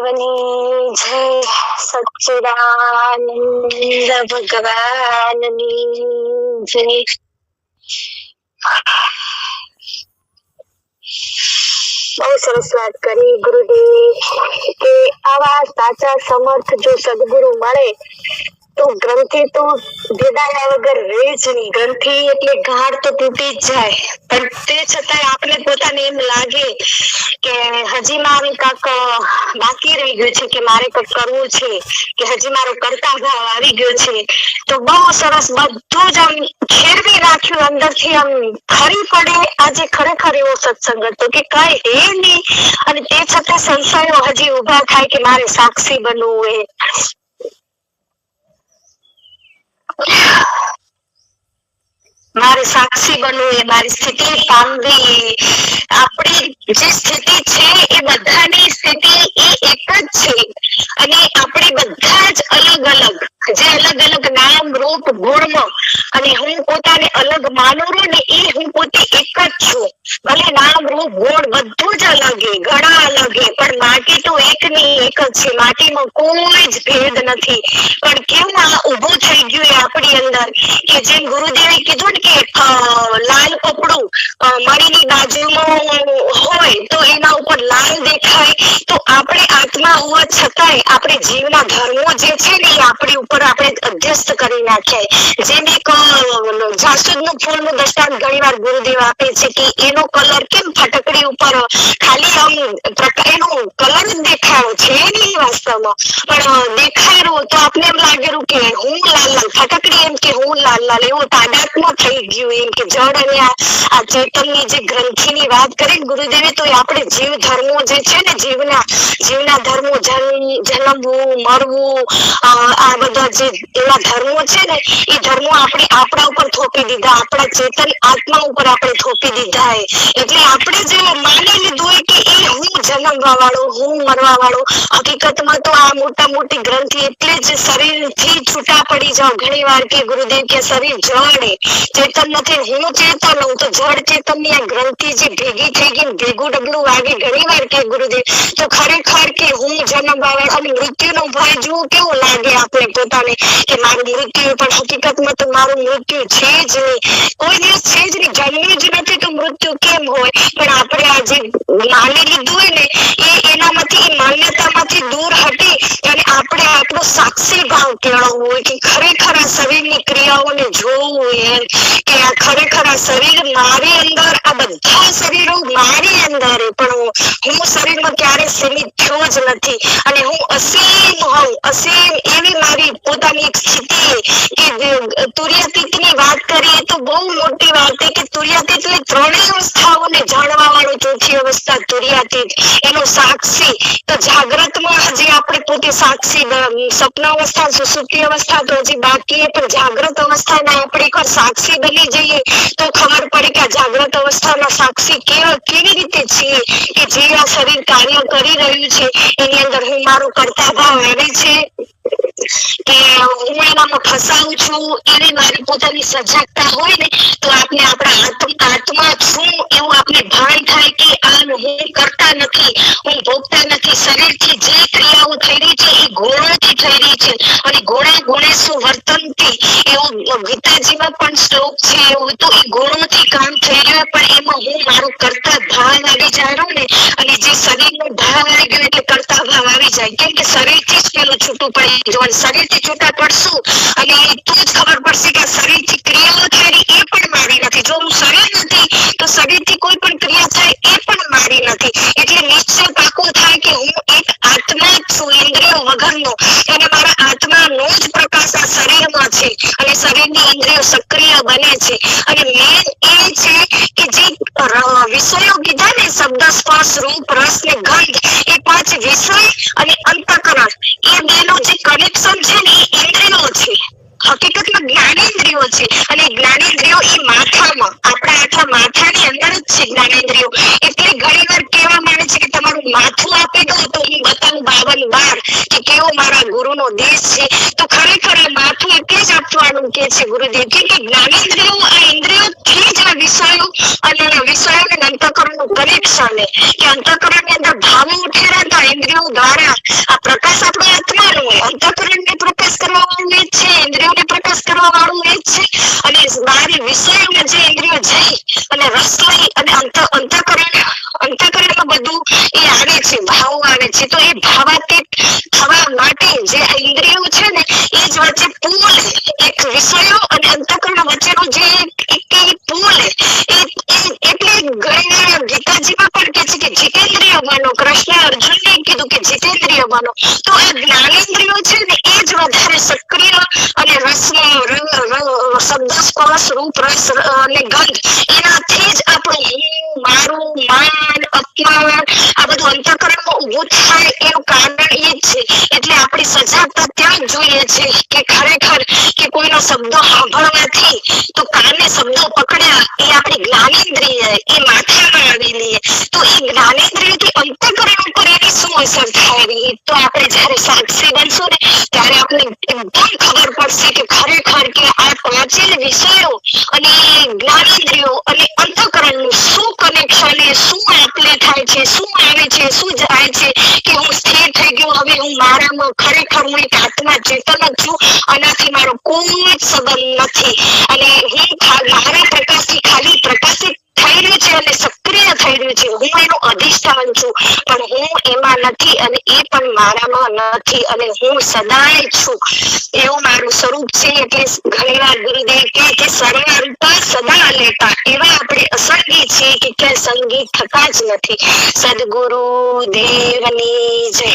મહાદેવની જય, સચ્ચિદાનંદ ભગવાનની જય. બહુ સરસ વાત કરી ગુરુદેવ કે આવા સાચા સમર્થ જો સદગુરુ મળે તો ગ્રંથિ તો ભેદાયા વગર રહે જ નહીં. ગ્રંથિ એટલે ગાઢ તો તૂટી જ જાય, પણ તે છતાંય આપણે પોતાને એમ લાગે કે હજી મારું કાંક બાકી રહી ગયું છે, કે મારે કંઈક કરવું છે, કે હજી મારો કરતા ભાવ આવી ગયો છે. તો બહુ સરસ બધું જ આમ ખેરવી નાખ્યું, અંદરથી આમ ખરી પડે આજે ખરેખર એવો સત્સંગ હતો કે કઈ એ નહીં, અને તે છતાં સંશયો હજી ઉભા થાય કે મારે સાક્ષી બનવું એ. મારે સાક્ષી બનવું એ, મારી સ્થિતિ પામવી. આપણી જે સ્થિતિ છે એ બધાની સ્થિતિ એ એક જ છે, અને આપણે બધા જ અલગ અલગ, જે અલગ અલગ નામ રૂપ ગુણ, અને હું પોતાને અલગ માનું ને એ હું પોતે એક જ છું. ભલે નામ રૂપ ગુણ બધું જ અલગ, ઘણા અલગ, પણ માટી તો એક ની એક જ છે. માટીમાં કોઈ જ ભેદ નથી. પણ કેવું આ ઉભું થઈ ગયું આપણી અંદર, કે જેમ ગુરુદેવે કીધું ને કે લાલ કપડું મણીની બાજુમાં હોય તો એના ઉપર લાલ દેખાય, તો આપણે આત્મા હોવા છતાંય આપણે જીવના ધર્મો જે છે ને એ આપણી ઉપર આપણે અધ્યસ્ત કરી નાખ્યા. જેમ એક જાસૂદનું ફૂલનું દ્રષ્ટાંત ઘણી વાર ગુરુદેવ આપે છે કે એનો કલર કેમ ફટકડી ઉપર ખાલી આમ એનો કલર જ દેખાયો છે નહીં વાસ્તવમાં, પણ દેખાયું તો આપણે એમ લાગેલું કે હું લાલ લાલ, ફટકડી એમ કે હું લાલ લાલ, એવું તાદાત્મ્ય થઈ ગયું એમ કે જળ અને આ ચેતનની જે ગ્રંથિની વાત કરી ગુરુદેવે, તો આપણે જીવ ધર્મો જે છે ને જીવના ધર્મો, જન્મવું મરવું, આ બધા જે એવા ધર્મો છે ને એ ધર્મો આપણે આપણા ઉપર થોપી દીધા, આપણા ચેતન આત્મા ઉપર આપણે થોપી દીધા. એટલે આપણે જે માની લીધું હોય કે એ હું જન્મવા વાળો, હું મરવા વાળો, હકીકતમાં તો આ મોટા મોટી ગ્રંથિ એટલે જ શરીરથી છૂટા પડી જાવ. ઘણી વાર કે ગુરુદેવ કે શરીર જળ ચેતન નથી, હું ચેતન હું, તો જળ ચેતન ની આ ગ્રંથિ જે ભેગી થઈ ગઈ, ભેગું ડગલું વાગે. ઘણી વાર કે ગુરુદેવ તો ખરેખર કે હું જન્મવા વાળો, અને મૃત્યુનો ભય જોવું કેવું લાગે આપણે પોતાને કે મારું મૃત્યુ, પણ હકીકતમાં તો મારું મૃત્યુ છે જ નહીં, કોઈ દિવસ છે જ નહીં, જન્મ્યું જ નથી તો મૃત્યુ કેમ હોય. પણ આપણે આજે માની લીધું હોય ને એનામાંથી, એ માન્યતામાંથી દૂર હટી અને આપણે આપણો સાક્ષી ભાવ કેળવવો હોય કે ખરેખર આ શરીરની ક્રિયાઓને જોવું એમ કે આ ખરેખર આ શરીર મારી અંદર, આ બધા શરીરો મારી અંદર, પણ હું શરીરમાં ક્યારે સીમિત થયો જ નથી, અને હું અસીમ હોઉં, અસીમ એવી મારી પોતાની એક સ્થિતિ. કે તુર્યાતીત ની વાત કરીએ તો બહુ મોટી વાત છે કે તુર્યાતીત એટલે ત્રણેય અવસ્થાઓને જાણવા વાળો ચોથી અવસ્થા તુર્યાતીત, એનો સાક્ષી. તો જાગ્રતમાં હજી આપણે પોતે સાક્ષી, સ્વપ્ન અવસ્થા, સુષુપ્તિ અવસ્થા તો હજી બાકી, પણ જાગ્રત અવસ્થાના આપણે એકવાર સાક્ષી બની જઈએ તો ખબર પડે કે આ જાગ્રત અવસ્થાના સાક્ષી કેવી રીતે છીએ, કે જે આ શરીર કાર્ય કરી રહ્યું છે એની અંદર હું મારો કરતા ભાવ આવે છે કે હું એનામાં ફસાવું છું, એવી મારી પોતાની સજાગતા હોય ને તો આપણે આપણા આત્મા છું એવું આપણે ભાન થાય કે આ હું કરતા નથી, હું ભોગતા નથી. શરીરથી જે ક્રિયાઓ થઈ રહી છે એ ગુણોથી થઈ રહી છે, અને ગુણા ગુણેશુ વર્તનથી, એવું ગીતાજીમાં પણ શ્લોક છે, એવું તો એ ગુણોથી કામ થઈ રહ્યું, પણ એમાં હું મારું કરતા ભાવ આવી જાય ને, અને જે શરીરનો ભાવ આવી ગયો એટલે કરતા ભાવ આવી જાય, કેમ કે શરીરથી જ પેલું છૂટું પડી જવાનું. શરીરથી છૂટા પડશું અને તો જ ખબર પડશે કે શરીરથી ક્રિયાઓ થાય એ પણ મારી નથી. જો હું શરીર નથી તો શરીરથી કોઈ પણ ક્રિયા થાય એ પણ મારી નથી. એટલે નિશ્ચય પાકો થાય કે હું એક આત્મા જ છું, ઇન્દ્રિયો વગરનો, અને મારા આત્માનો જ પ્રકાશ આ શરીરમાં છે, અને શરીરની ઇન્દ્રિયો સક્રિય બને છે. અને મેન એ છે કે જે વિષયો કીધા ને, શબ્દ સ્પર્શ રૂપ રસ ને ગંધ, એ પાંચ વિષય અને અંતઃકરણ, એ બેનું જે કનેક્શન છે ને એ ઇન્દ્રિયો છે, હકીકતમાં જ્ઞાનેન્દ્રિયો છે. અને જ્ઞાનેન્દ્રિયો એ માથામાં, આપણા આખા માથાની અંદર જ છે જ્ઞાનેન્દ્રિયો. એટલે ઘણી વાર કહેવા માંડે છે કે તમારું માથું આપી દો તો હું બતાવું 52 વાર, કે કે કેવો મારા ગુરુનો દેશ છે. તો ખરેખર આ માથું એટલે જ આપવાનું કે છે ગુરુદેવ કે જ્ઞાનેન્દ્રિયો આ ઇન્દ્રિયોથી જ આ વિષયો અને વિષયોને અંતઃકરણનું પરીક્ષણ કે અંતઃકરણની અંદર ભાવો ઉઠેરાતા ઇન્દ્રિયો દ્વારા આ પ્રકાશ આપણો આત્માનો હોય, અંતઃકરણને પ્રકાશ કરવા વાળું એ જ છે, ઇન્દ્રિયોને પ્રકાશ કરવા વાળું એ જ છે. અને મારી વિષયોમાં જે ઇન્દ્રિયો જઈ અને રસ લઈ અને અંતઃકરણમાં બધું એ આવે છે, ભાવો આવે છે. તો એ ભાવાતીત થવા માટે જે આ ઇન્દ્રિયો છે ને એ જ વચ્ચે પુલ એક વિષયો અને અંતઃકરણ વચ્ચેનો જે એક પુલ એટલે ઘણી ગીતાજીમાં પણ કે છે કે જીતેન્દ્રિય બનો. કૃષ્ણ અર્જુનને કીધું કે જીતેન્દ્રિય બનો. તો આ જ્ઞાનેન્દ્રિયો છે ને એ જ વધારે સક્રિય અને શબ્દ સ્પર્શ રૂપ રસ અને ગંધ એનાથી જ આપણું હું મારું માન અપમાન આ બધું અંતઃકરણમાં ઉભું થાય એનું કારણ એ જ છે. એટલે આપણી સજાગતા ત્યાં જ જોઈએ છે કે ખરેખર કે કોઈનો શબ્દો સાંભળવાથી તો કાને શબ્દો પકડ્યા એ આપણી જ્ઞાનેન્દ્રિય એ માથામાં આવેલી. તો એ જ્ઞાનેન્દ્રિયથી અંતઃકરણ ઉપર એની શું અસર થાય રહી તો આપણે જયારે સાક્ષી બનશું ને ત્યારે આપણે એકદમ ખબર પડશે કે ખરેખર કે આ પહોંચેલ વિષયો અને જ્ઞાનેન્દ્રિયો અને અંતઃકરણનું શું કનેક્શન શું આપલે થાય છે, શું આવે છે, શું જાય છે કે હું સ્થિર થઈ ગયું, હવે હું મારામાં ખરેખર હું એક આત્મા ચેતન જ છું, આનાથી મારો કોઈ જ સંબંધ નથી અને હું મારા પ્રકાશથી ખાલી પ્રકાશિત થઈ રહ્યું છે અને સક્રિય થઈ રહ્યું છે. હું એનું અધિષ્ઠાન છું પણ હું એમાં નથી અને એ પણ મારામાં નથી અને હું સદાય છું એવું મારું સ્વરૂપ છે. એટલે ઘણીવાર ગુરુદેવ કે સર્વરૂપા સદા લેતા એવા આપણે અસંગી છીએ કે ક્યાં સંગી થતા જ નથી. સદગુરુ દેવની જય.